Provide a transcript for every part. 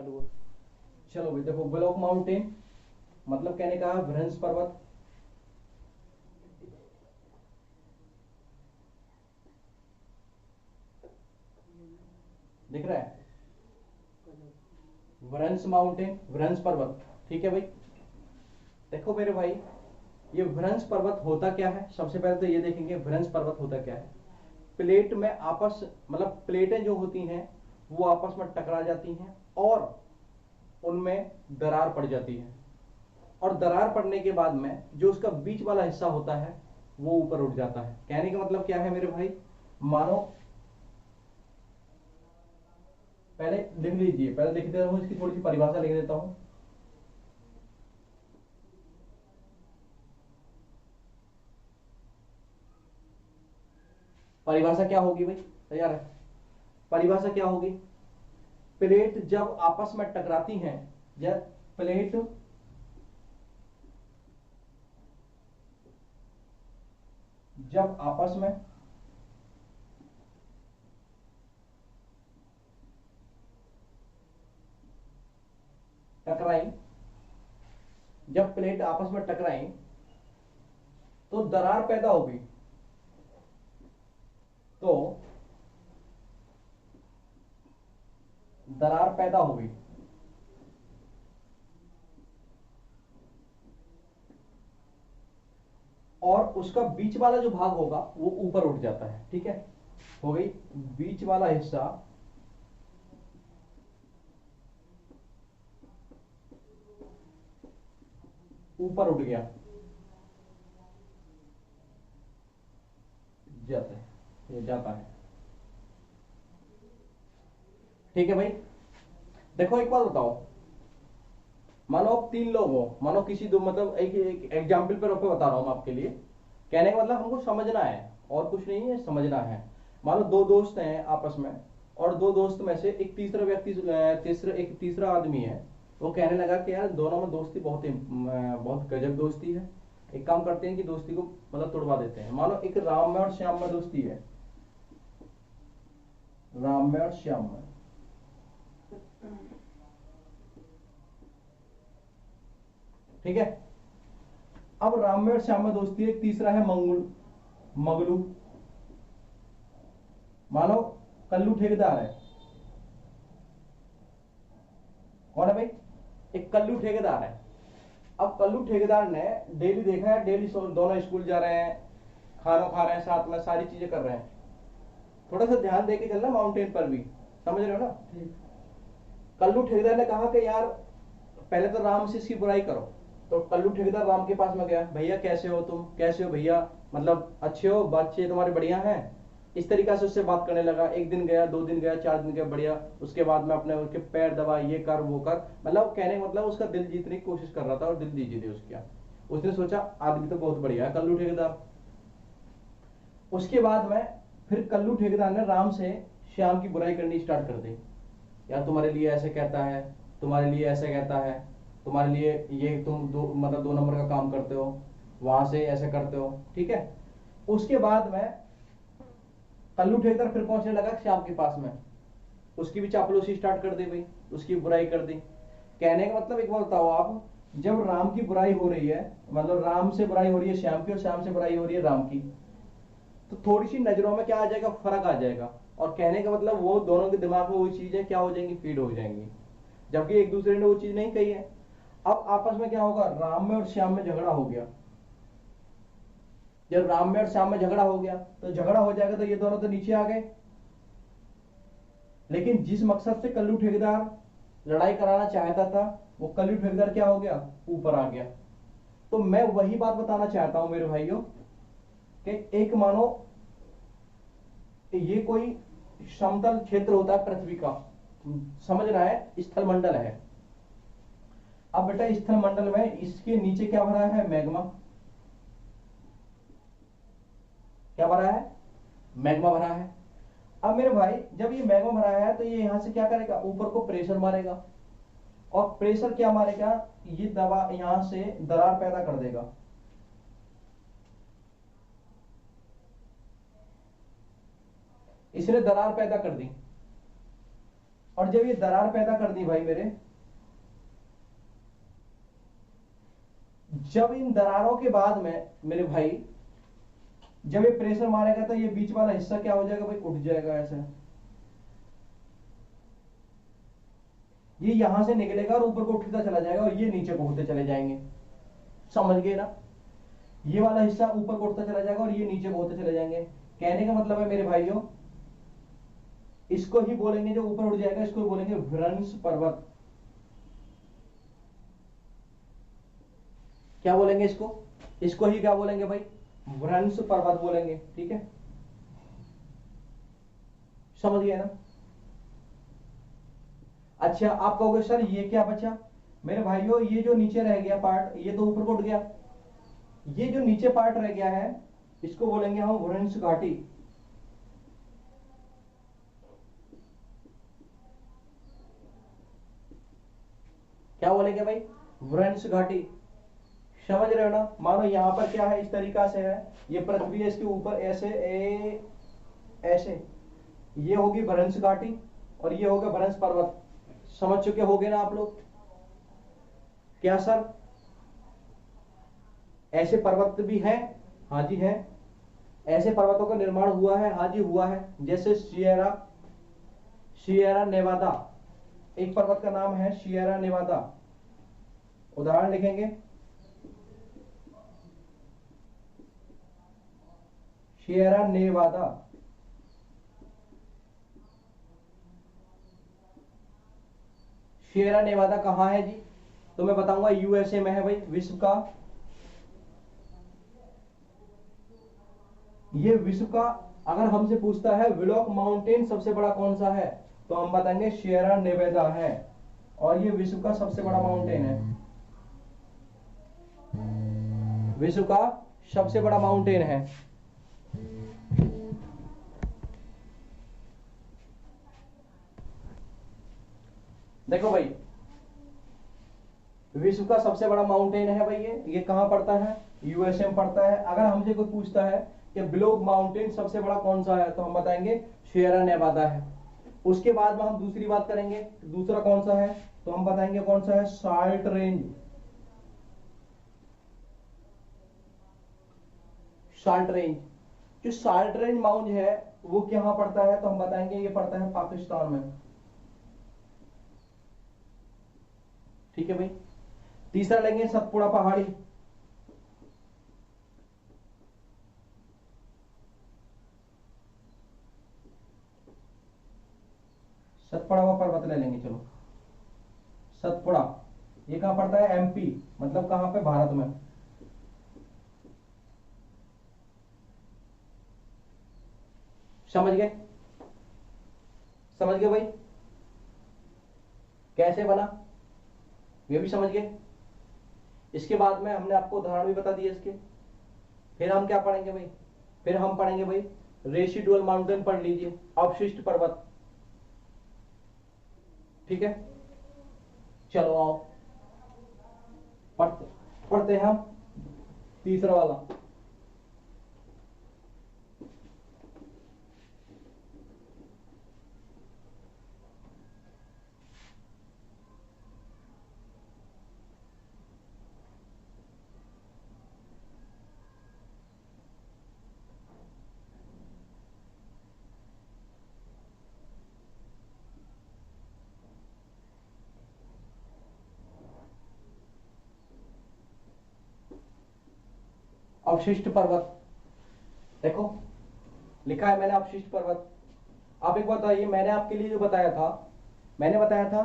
चलो भाई देखो, ब्लॉक माउंटेन मतलब कहने का भ्रंश पर्वत। दिख रहा है? व्रंश माउंटेन, व्रंश पर्वत। ठीक है भाई। देखो मेरे भाई, ये व्रंश पर्वत होता क्या है? सबसे पहले तो ये देखेंगे व्रंश पर्वत होता क्या है। प्लेट में आपस मतलब प्लेटें जो होती हैं वो आपस में टकरा जाती हैं और उनमें दरार पड़ जाती है। और दरार पड़ने के बाद में जो उसका बीच वाला हिस्सा होता है वो ऊपर उठ जाता है। कहने का मतलब क्या है मेरे भाई, मानो पहले लिख लीजिए, पहले लिख देता हूं, इसकी थोड़ी सी परिभाषा लिख देता हूं। परिभाषा क्या होगी भाई? तैयार है? परिभाषा क्या होगी? प्लेट जब आपस में टकराती हैं, जब प्लेट जब आपस में टकराई, जब प्लेट आपस में टकराई तो दरार पैदा होगी। तो दरार पैदा होगी और उसका बीच वाला जो भाग होगा वो ऊपर उठ जाता है। ठीक है, हो गई। बीच वाला हिस्सा ऊपर उठ गया, जाता है, ये जाता है। ठीक है भाई। देखो एक बात बताओ, मानो आप तीन लोग हो, मानो किसी दो मतलब एक एग्जाम्पल पर बता रहा हूं मैं आपके लिए। कहने का मतलब हमको समझना है और कुछ नहीं है, समझना है। मानो दो दोस्त हैं आपस में और दो दोस्त में से एक तीसरा व्यक्ति, एक तीसरा आदमी है। वो कहने लगा कि यार दोनों में दोस्ती बहुत बहुत गजब दोस्ती है। एक काम करते हैं कि दोस्ती को मतलब तोड़वा देते हैं। मानो एक राम में और श्याम में दोस्ती है, राम में और श्याम में। ठीक है। अब राम में और श्याम में दोस्ती है, एक तीसरा है मगलू। मानो कल्लू ठेकेदार है। कौन है भाई? एक कल्लू ठेकेदार है। अब कल्लू ठेकेदार ने डेली देखा है, डेली दोनों स्कूल जा रहे हैं, खाना खा रहे हैं साथ में, सारी चीजें कर रहे हैं। थोड़ा सा ध्यान देके चलना माउंटेन पर भी, समझ रहे हो ना? कल्लू ठेकेदार ने कहा कि यार पहले तो राम से इसकी बुराई करो। तो कल्लू ठेकेदार राम के पास में गया, भैया कैसे हो तुम, कैसे हो भैया, मतलब अच्छे हो, बच्चे तुम्हारे बढ़िया हैं। इस तरीका से उससे बात करने लगा। एक दिन गया, दो दिन गया, चार दिन गया, बढ़िया। उसके बाद में अपने उसके पैर दबा, ये कर वो कर, मतलब कहने का मतलब उसका दिल जीतने की कोशिश कर रहा था और दिल जीत दी उसका। उसने सोचा आदमी तो बहुत बढ़िया है कल्लू ठेकेदार। उसके बाद में फिर कल्लू ठेकेदार ने राम से श्याम की बुराई करनी स्टार्ट कर दी। यार तुम्हारे लिए ऐसे कहता है, तुम्हारे लिए ऐसे कहता है, तुम्हारे लिए ये तुम मतलब दो नंबर का काम करते हो, वहां से ऐसे करते हो। ठीक है। उसके बाद में कल्लू ठेकेदार फिर पहुंचने लगा श्याम के पास में, उसकी भी चापलूसी स्टार्ट कर दी भाई, उसकी बुराई कर दी। कहने का मतलब एक बार बताओ आप, जब राम की बुराई हो रही है, मतलब राम से बुराई हो रही है श्याम की और श्याम से बुराई हो रही है राम की, तो थोड़ी सी नजरों में क्या आ जाएगा, फर्क आ जाएगा। और कहने का मतलब वो दोनों के दिमाग में वो चीजें क्या हो जाएंगी, फीड हो जाएंगी, जबकि एक दूसरे ने वो चीज नहीं कही है। अब आपस में क्या होगा, राम में और श्याम में झगड़ा हो गया। जब राम में और श्याम में झगड़ा हो गया तो झगड़ा हो जाएगा तो ये दोनों तो नीचे आ गए, लेकिन जिस मकसद से कल्लू ठेकेदार लड़ाई कराना चाहता था वो कल्लू ठेकेदार क्या हो गया, ऊपर आ गया। तो मैं वही बात बताना चाहता हूं मेरे भाइयों कि एक मानो ये कोई समतल क्षेत्र होता है पृथ्वी का, समझ रहा है, स्थल मंडल है। अब बेटा स्थल मंडल में इसके नीचे क्या भरा है, मैग्मा। क्या भरा है, मैग्मा भरा है। अब मेरे भाई जब ये मैग्मा भरा है तो ये यहां से क्या करेगा, ऊपर को प्रेशर मारेगा। और प्रेशर क्या मारेगा, ये दबा यहां से दरार पैदा कर देगा। इसने दरार पैदा कर दी। और जब ये दरार पैदा कर दी भाई जब इन दरारों के बाद में मेरे भाई जब ये प्रेशर मारेगा तो ये बीच वाला हिस्सा क्या हो जाएगा भाई, उठ जाएगा ऐसे। ये यहां से निकलेगा और ऊपर को उठता चला जाएगा और ये नीचे को होते चले जाएंगे, समझ गए ना। ये वाला हिस्सा ऊपर को उठता चला जाएगा और ये नीचे को होते चले जाएंगे। कहने का मतलब है मेरे भाइयों, इसको ही बोलेंगे जो ऊपर उठ जाएगा, इसको ही बोलेंगे भ्रंश पर्वत। क्या बोलेंगे इसको, इसको ही क्या बोलेंगे भाई, भ्रंश पर्वत बोलेंगे। ठीक है, समझ गए ना। अच्छा आप कहोगे सर ये क्या बचा, मेरे भाइयों ये जो नीचे रह गया पार्ट, ये तो ऊपर को उठ गया, ये जो नीचे पार्ट रह गया है इसको बोलेंगे हम भ्रंश घाटी। क्या बोलेंगे भाई, भ्रंश घाटी। समझ रहे हो ना। मानो यहां पर क्या है, इस तरीका से है, ये पृथ्वी है, इसके ऊपर ऐसे ऐसे ये होगी भ्रंश घाटी और ये होगा भ्रंश पर्वत। समझ चुके होगे ना आप लोग। क्या सर ऐसे पर्वत भी हैं, हाँ जी है, ऐसे पर्वतों का निर्माण हुआ है, हाँ जी हुआ है। जैसे सियरा नेवादा, एक पर्वत का नाम है सियरा नेवादा, उदाहरण लिखेंगे सियरा नेवादा। सियरा नेवादा कहां है जी, तो मैं बताऊंगा यूएसए में है भाई। विश्व का अगर हमसे पूछता है विलोक माउंटेन सबसे बड़ा कौन सा है, तो हम बताएंगे सियरा नेवादा है, और ये विश्व का सबसे बड़ा माउंटेन है, विश्व का सबसे बड़ा माउंटेन है। देखो भाई विश्व का सबसे बड़ा माउंटेन है भाई, ये कहां पड़ता है, यूएसए में पड़ता है। अगर हमसे कोई पूछता है कि ब्लॉक माउंटेन सबसे बड़ा कौन सा है, तो हम बताएंगे सियरा नेवादा है। उसके बाद में हम दूसरी बात करेंगे, दूसरा कौन सा है, तो हम बताएंगे कौन सा है, साल्ट रेंज। साल्ट रेंज, जो साल्ट रेंज माउंट है वो कहां पड़ता है, तो हम बताएंगे ये पड़ता है पाकिस्तान में। ठीक है भाई। तीसरा लेंगे सतपुड़ा पहाड़ी, सतपुड़ा वो पर्वत ले लेंगे, चलो सतपुड़ा, ये कहां पड़ता है, एमपी, मतलब कहां पे, भारत में। समझ गए, समझ गए भाई कैसे बना, ये भी समझ गए। इसके बाद में हमने आपको उदाहरण भी बता दिया इसके। फिर हम क्या पढ़ेंगे भाई, फिर हम पढ़ेंगे भाई रेसिडुअल माउंटेन, पढ़ लीजिए, अवशिष्ट पर्वत। ठीक है, चलो आओ पढ़ते हैं हम तीसरा वाला। अवशिष्ट पर्वत, देखो लिखा है मैंने अवशिष्ट पर्वत। आप एक बात बताइए, मैंने आपके लिए जो बताया था, मैंने बताया था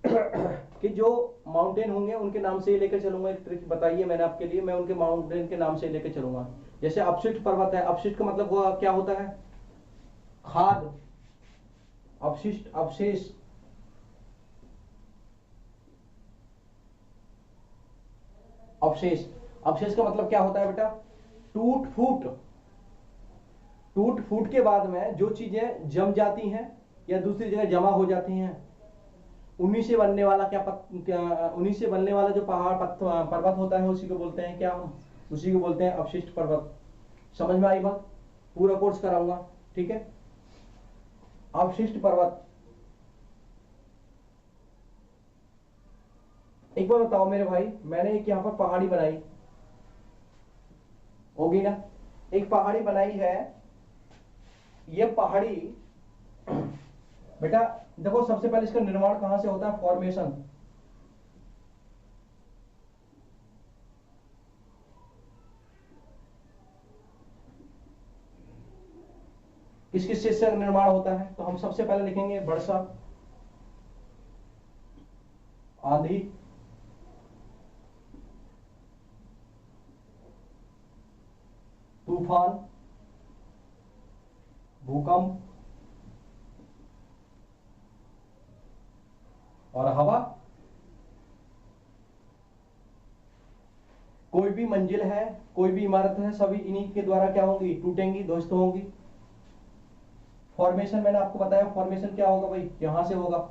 कि जो माउंटेन होंगे उनके नाम से ही लेकर चलूंगा। एक ट्रिक बताइए मैंने आपके लिए, मैं उनके माउंटेन के नाम से ही लेकर चलूंगा। जैसे अपशिष्ट पर्वत है, अपशिष्ट का मतलब वो क्या होता है, खाद, अपशिष्ट अवशेष। अवशेष, अवशेष का मतलब क्या होता है बेटा, टूट फूट, टूट फूट के बाद में जो चीजें जम जाती हैं या दूसरी जगह जमा हो जाती हैं, उन्हीं से बनने वाला उन्हीं से बनने वाला जो पहाड़ पर्वत होता है, उसी को बोलते हैं क्या, हम उसी को बोलते हैं अवशिष्ट पर्वत। समझ में आई बात, पूरा कोर्स कराऊंगा। ठीक है, अवशिष्ट पर्वत, एक बार बताओ मेरे भाई, मैंने एक यहाँ पर पहाड़ी बनाई होगी ना, एक पहाड़ी बनाई है। ये पहाड़ी बेटा देखो, सबसे पहले इसका निर्माण कहां से होता है? फॉर्मेशन। किस किस चीज से निर्माण होता है? तो हम सबसे पहले लिखेंगे वर्षा, आंधी, तूफान, भूकंप और हवा। कोई भी मंजिल है, कोई भी इमारत है, सभी इन्हीं के द्वारा क्या होंगी? टूटेंगी, ध्वस्त होंगी। फॉर्मेशन मैंने आपको बताया, फॉर्मेशन क्या होगा भाई? यहां से होगा।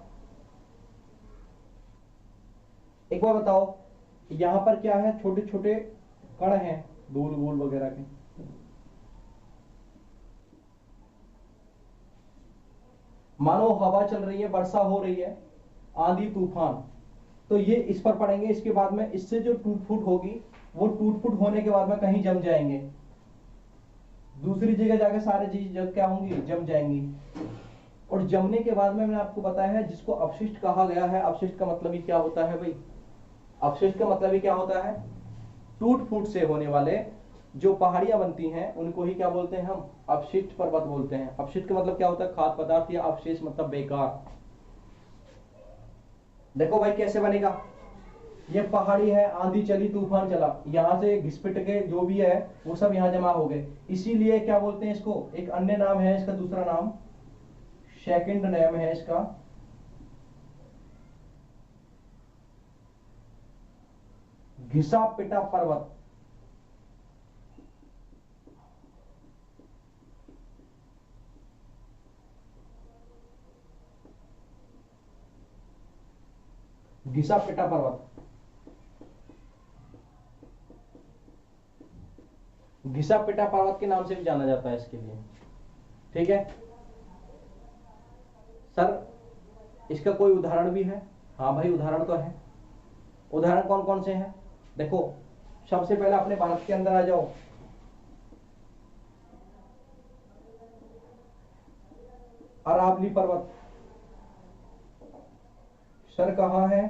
एक बार बताओ, यहां पर क्या है? छोटे छोटे कण हैं, धूल वूल वगैरह के। मानो हवा चल रही है, वर्षा हो रही है, आंधी तूफान, तो ये इस पर पड़ेंगे। इसके बाद में इससे जो टूट फूट होगी, वो टूट फूट होने के बाद में कहीं जम जाएंगे, दूसरी जगह जाके सारे चीज जब क्या होंगी? जम जाएंगी। और जमने के बाद में मैंने आपको बताया है, जिसको अपशिष्ट कहा गया है। अपशिष्ट का मतलब ही क्या होता है भाई? अपशिष्ट का मतलब ही क्या होता है? टूट फूट से होने वाले जो पहाड़ियां बनती हैं, उनको ही क्या बोलते हैं हम? अपशिष्ट पर्वत बोलते हैं। अपशिष्ट का मतलब क्या होता है? खाद्य पदार्थ, या अवशेष मतलब बेकार। देखो भाई कैसे बनेगा। ये पहाड़ी है, आंधी चली, तूफान चला, यहां से घिसपिट के जो भी है वो सब यहां जमा हो गए। इसीलिए क्या बोलते हैं इसको? एक अन्य नाम है इसका, दूसरा नाम, सेकंड नेम है इसका, घिसा पिटा पर्वत। घिसा पिटा पर्वत, घिसा पिटा पर्वत के नाम से भी जाना जाता है इसके लिए। ठीक है सर, इसका कोई उदाहरण भी है? हाँ भाई उदाहरण तो है। उदाहरण कौन कौन से हैं? देखो, सबसे पहले अपने भारत के अंदर आ जाओ। अरावली पर्वत सर कहाँ है?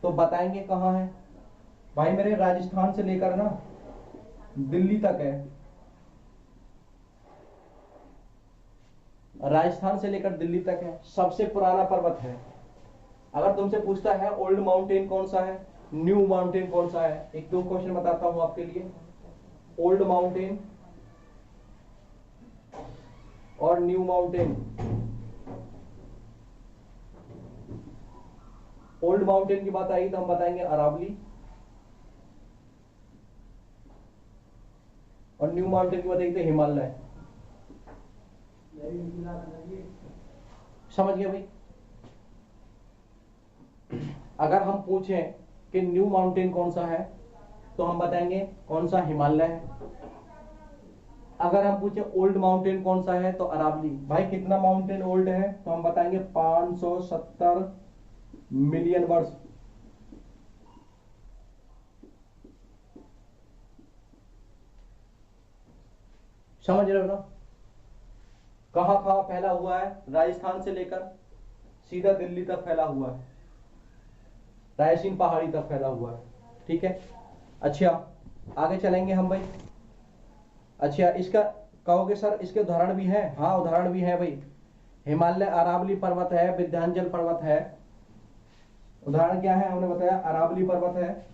तो बताएंगे कहाँ है भाई मेरे? राजस्थान से लेकर ना दिल्ली तक है। राजस्थान से लेकर दिल्ली तक है, सबसे पुराना पर्वत है। अगर तुमसे पूछता है ओल्ड माउंटेन कौन सा है, न्यू माउंटेन कौन सा है, एक दो क्वेश्चन बताता हूं आपके लिए। ओल्ड माउंटेन और न्यू माउंटेन। ओल्ड माउंटेन की बात आएगी तो हम बताएंगे अरावली, और न्यू माउंटेन की बात आएगी तो हिमालय। समझ गए भाई? अगर हम पूछें कि न्यू माउंटेन कौन सा है, तो हम बताएंगे कौन सा? हिमालय है। अगर हम पूछे ओल्ड माउंटेन कौन सा है, तो अरावली। भाई कितना माउंटेन ओल्ड है? तो हम बताएंगे 570 मिलियन वर्ष। समझ रहे हो ना? कहां कहां फैला हुआ है? राजस्थान से लेकर सीधा दिल्ली तक फैला हुआ है, रायसीन पहाड़ी तक फैला हुआ है। ठीक है, अच्छा आगे चलेंगे हम भाई। अच्छा इसका कहोगे सर इसके उदाहरण भी है? हाँ उदाहरण भी है भाई। हिमालय, अरावली पर्वत है, विंध्याचल पर्वत है। उदाहरण क्या है? हमने बताया अरावली पर्वत है,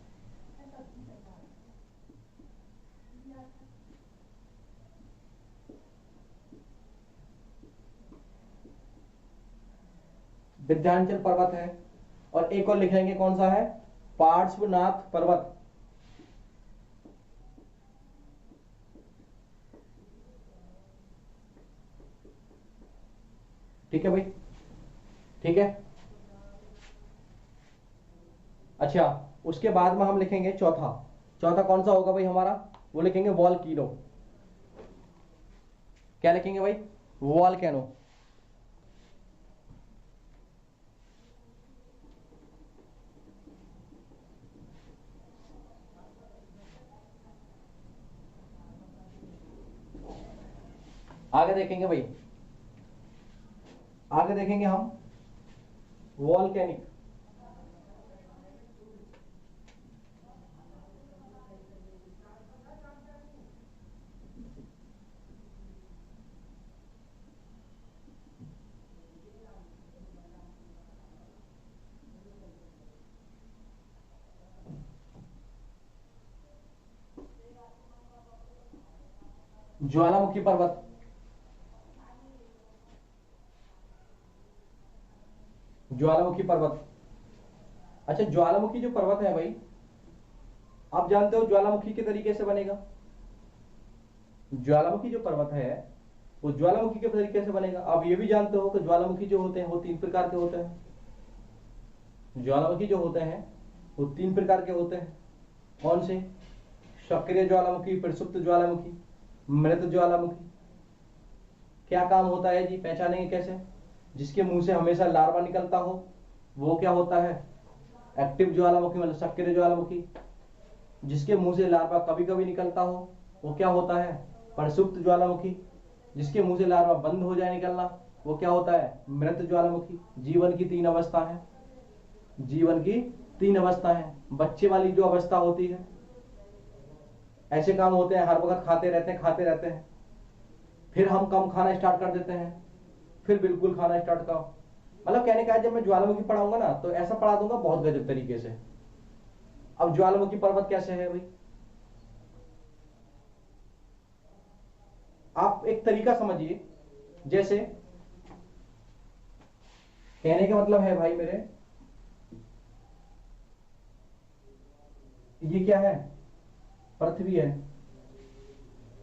विंध्याचल पर्वत है, और एक और लिखेंगे कौन सा है? पार्श्वनाथ पर्वत। ठीक है भाई, ठीक है। अच्छा उसके बाद में हम लिखेंगे चौथा। चौथा कौन सा होगा भाई हमारा? वो लिखेंगे वॉल्कीनो। क्या लिखेंगे भाई? वॉल्केनो। आगे देखेंगे भाई, आगे देखेंगे हम वॉल्केनिक। ज्वालामुखी पर्वत, ज्वालामुखी पर्वत। अच्छा, ज्वालामुखी जो पर्वत है भाई, आप जानते हो ज्वालामुखी के तरीके से बनेगा। ज्वालामुखी जो पर्वत है वो ज्वालामुखी के तरीके से बनेगा। आप ये भी जानते हो कि ज्वालामुखी जो होते हैं वो 3 प्रकार के होते हैं। ज्वालामुखी जो होते हैं वो 3 प्रकार के होते हैं। कौन से? सक्रिय ज्वालामुखी, प्रसुप्त ज्वालामुखी, मृत ज्वालामुखी। क्या काम होता है जी, पहचानेंगे कैसे? जिसके मुंह से हमेशा लार्वा निकलता हो वो क्या होता है? एक्टिव ज्वालामुखी, मतलब सक्रिय ज्वालामुखी। जिसके मुंह से लार्वा कभी कभी निकलता हो वो क्या होता है? प्रसुप्त ज्वालामुखी। जिसके मुंह से लार्वा बंद हो जाए निकलना वो क्या होता है? मृत ज्वालामुखी। जीवन की 3 अवस्था है, जीवन की 3 अवस्था है। बच्चे वाली जो अवस्था होती है, ऐसे काम होते हैं, हर वक्त खाते रहते हैं, खाते रहते हैं, फिर हम कम खाना स्टार्ट कर देते हैं, फिर बिल्कुल खाना स्टार्ट का, मतलब कहने का है जब मैं ज्वालामुखी पढ़ाऊंगा ना तो ऐसा पढ़ा दूंगा बहुत गजब तरीके से। अब ज्वालामुखी पर्वत कैसे है भाई, आप एक तरीका समझिए। जैसे कहने का मतलब है भाई मेरे, ये क्या है? पृथ्वी है।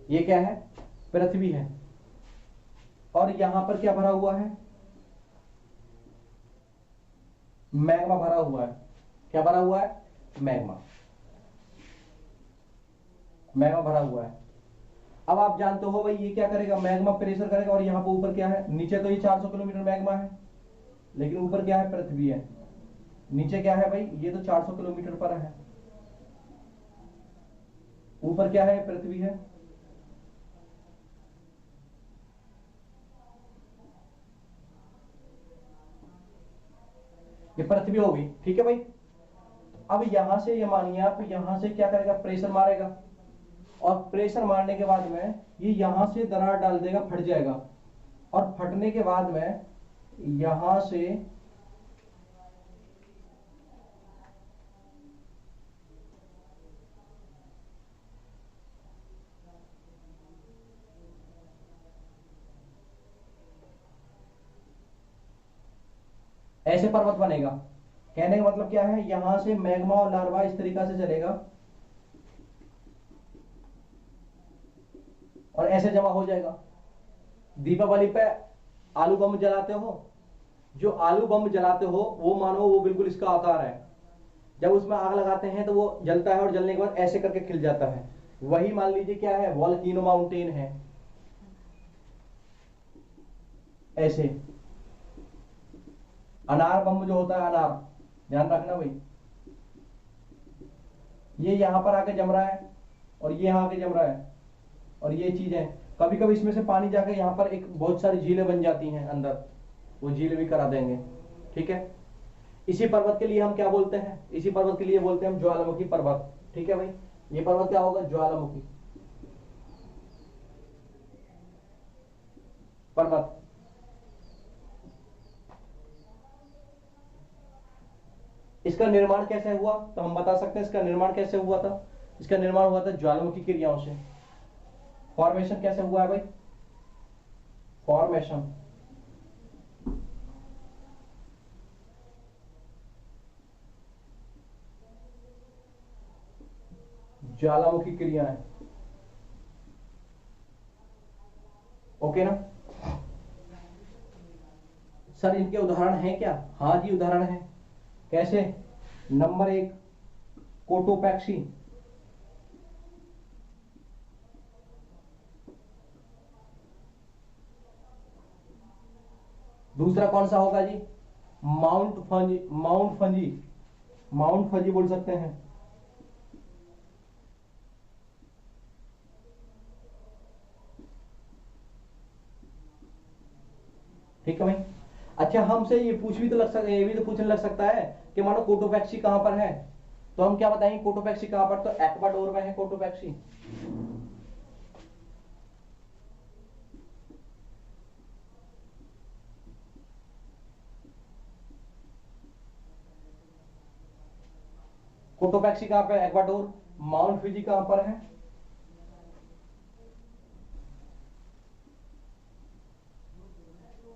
ये क्या है? पृथ्वी है। और यहां पर क्या भरा हुआ है? मैग्मा भरा हुआ है। क्या भरा हुआ है? मैग्मा। मैग्मा भरा हुआ है। अब आप जानते हो भाई ये क्या करेगा? मैग्मा प्रेशर करेगा। और यहाँ पर ऊपर क्या है? नीचे तो ये 400 किलोमीटर मैग्मा है, लेकिन ऊपर क्या है? पृथ्वी है। नीचे क्या है भाई? ये तो 400 किलोमीटर पर है, ऊपर क्या है? पृथ्वी है। ये पृथ्वी हो गई, ठीक है भाई। अब यहां से ये मानिए आप, यहां से क्या करेगा? प्रेशर मारेगा। और प्रेशर मारने के बाद में ये यहां से दरार डाल देगा, फट जाएगा। और फटने के बाद में यहां से ऐसे पर्वत बनेगा। कहने का मतलब क्या है? यहां से मैग्मा और लार्वा इस तरीका से चलेगा और ऐसे जमा हो जाएगा। दीपावली पे आलू बम जलाते हो, जो आलू बम जलाते हो वो मानो वो बिल्कुल इसका आकार है। जब उसमें आग लगाते हैं तो वो जलता है और जलने के बाद ऐसे करके खिल जाता है। वही मान लीजिए क्या है? वॉल्केनो माउंटेन है। ऐसे अनार बम जो होता है, अनार, ध्यान रखना भाई, ये यहां पर आके जम रहा है और ये यहां आके जम रहा है। और ये चीजें कभी कभी इसमें से पानी जाके यहाँ पर एक बहुत सारी झीलें बन जाती हैं अंदर, वो झीलें भी करा देंगे, ठीक है। इसी पर्वत के लिए हम क्या बोलते हैं? इसी पर्वत के लिए बोलते हैं हम ज्वालामुखी पर्वत, ठीक है भाई। ये पर्वत क्या होगा? ज्वालामुखी पर्वत। इसका निर्माण कैसे हुआ तो हम बता सकते हैं इसका निर्माण कैसे हुआ था। इसका निर्माण हुआ था ज्वालामुखी क्रियाओं से। फॉर्मेशन कैसे हुआ है भाई? फॉर्मेशन ज्वालामुखी क्रियाएं, ओके ना सर? इनके उदाहरण हैं क्या? हाँ जी, उदाहरण है। कैसे? नंबर 1 कोटोपैक्सी, दूसरा कौन सा होगा जी? Mount Fuji, mount Fuji, mount Fuji बोल सकते हैं। ठीक है भाई। अच्छा, हमसे ये पूछ भी तो लग सकता है, ये भी तो पूछने लग सकता है कि मानो कोटोपैक्सी कहां पर है, तो हम क्या बताएंगे कोटोपैक्सी कहां पर, तो एक्वाडोर में है कोटोपैक्सी। कोटोपैक्सी कहां पर, एक्वाडोर। माउंट फ्यूजी कहां पर है,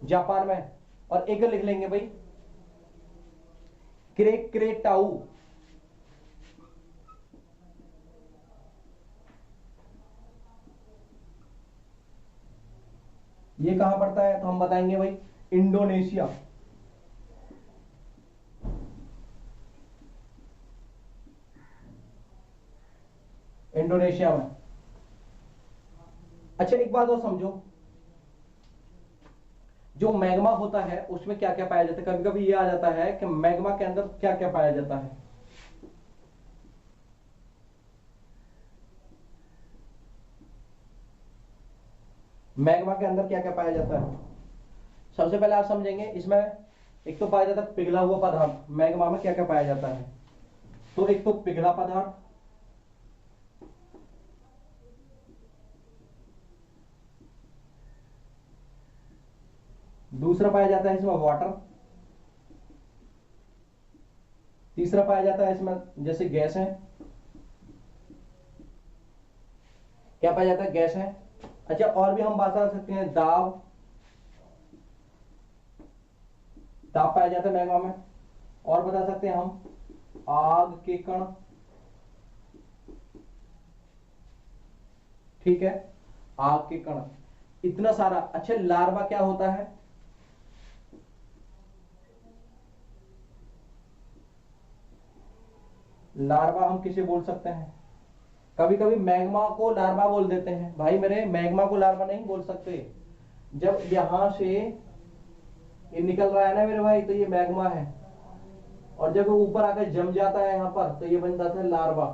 जापान में। और एक लिख लेंगे भाई, क्रेटाऊ। ये कहां पड़ता है, तो हम बताएंगे भाई इंडोनेशिया। इंडोनेशिया में। अच्छा, एक बात और समझो, जो मैग्मा होता है उसमें क्या क्या पाया जाता है, कभी कभी ये आ जाता है कि मैग्मा के अंदर क्या क्या पाया जाता है। मैग्मा के अंदर क्या क्या पाया जाता है, सबसे पहले आप समझेंगे इसमें। एक तो पाया जाता है पिघला हुआ पदार्थ, मैग्मा में क्या क्या पाया जाता है, तो एक तो पिघला पदार्थ, दूसरा पाया जाता है इसमें वाटर, तीसरा पाया जाता है इसमें जैसे गैस है, क्या पाया जाता है, गैस है। अच्छा, और भी हम बात कर सकते हैं दाब, दाब पाया जाता है मैग्मा में। और बता सकते हैं हम आग के कण, ठीक है, आग के कण, इतना सारा। अच्छा, लार्वा क्या होता है, लार्वा हम किसे बोल सकते हैं, कभी कभी मैग्मा को लार्वा बोल देते हैं भाई मेरे, मैग्मा को लार्वा नहीं बोल सकते। जब यहां से ये निकल रहा है ना मेरे भाई, तो ये मैग्मा है, और जब वो ऊपर आकर जम जाता है यहां पर, तो ये बन जाता है लार्वा।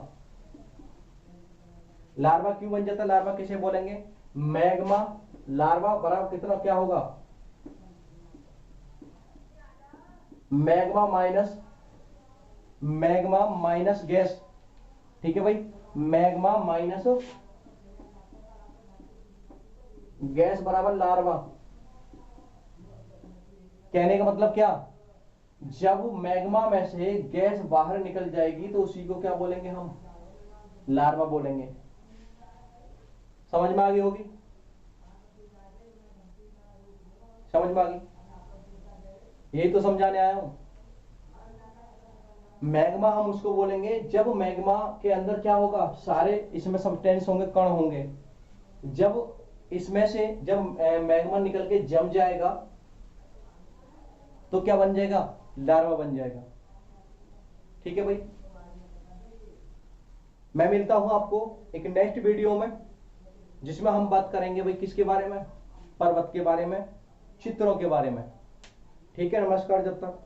लार्वा क्यों बन जाता है, लार्वा किसे बोलेंगे, मैग्मा लार्वा बराबर कितना क्या होगा, magma minus, magma minus gas, ठीक है भाई, मैग्मा माइनस गैस बराबर लार्वा। कहने का मतलब क्या, जब मैग्मा में से गैस बाहर निकल जाएगी तो उसी को क्या बोलेंगे हम, लार्वा बोलेंगे। समझ में आ गई होगी, समझ में आ गई, यही तो समझाने आया हूं। मैग्मा हम उसको बोलेंगे जब मैग्मा के अंदर क्या होगा, सारे इसमें सब्सटेंस होंगे, कण होंगे। जब इसमें से जब मैग्मा निकल के जम जाएगा तो क्या बन जाएगा, लार्वा बन जाएगा। ठीक है भाई, मैं मिलता हूं आपको एक नेक्स्ट वीडियो में, जिसमें हम बात करेंगे भाई किसके बारे में, पर्वत के बारे में, चित्रों के बारे में। ठीक है, नमस्कार जब तक।